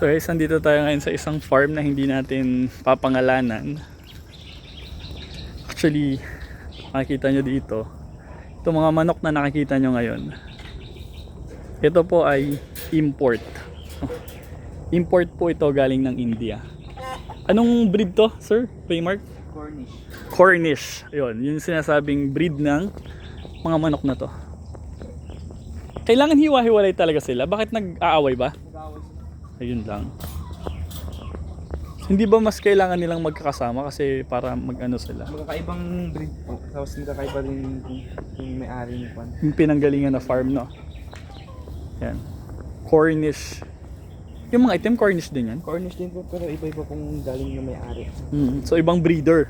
So guys, nandito tayo ngayon sa isang farm na hindi natin papangalanan. Actually, makikita nyo dito, itong mga manok na nakikita nyo ngayon, ito po ay import. Import po ito galing ng India. Anong breed to, sir? Baymark? Cornish. Cornish. Ayun, yung sinasabing breed ng mga manok na to. Kailangan hiwa-hiwalay talaga sila. Bakit nag-aaway ba? Ayun lang. Hindi ba mas kailangan nilang magkakasama kasi para mag-ano sila? Magkakaibang breed po. Tapos magkakaiba rin yung may-ari niyo po. Yung pinanggalingan na farm, no? Yan. Cornish. Yung mga item, Cornish din yan? Cornish din po, pero iba-iba pong galing yung may-ari. So ibang breeder.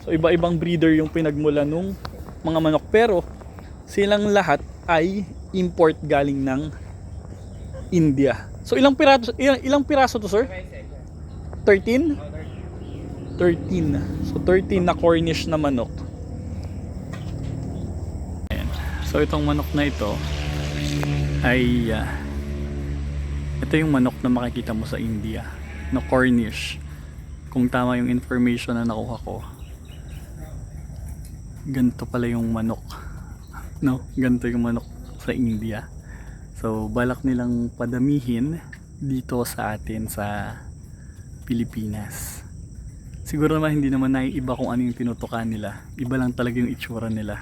So iba-ibang breeder yung pinagmula nung mga manok. Pero silang lahat ay import galing ng India. So ilang piraso to, sir? 13? 13. So 13 na Cornish na manok. Ayan. So itong manok na ito ay ito yung manok na makikita mo sa India na Cornish. Kung tama yung information na nakuha ko, ganito pala yung manok, no? Ganito yung manok sa India. So balak nilang padamihin dito sa atin sa Pilipinas. Siguro naman hindi naman naiiba kung ano yung tinutukan nila. Iba lang talaga yung itsura nila.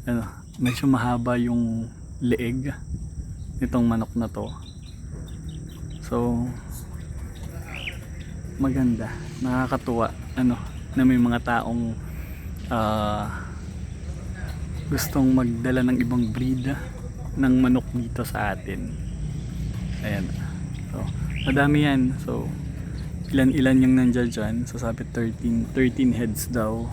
Ano, medyo mahaba yung leeg nitong manok na to. So maganda, nakakatuwa ano na may mga taong gustong magdala ng ibang breed ng manok dito sa atin. Ayan. So madami yan. So ilan-ilan yung nandiyan dyan. So sabi 13 heads daw.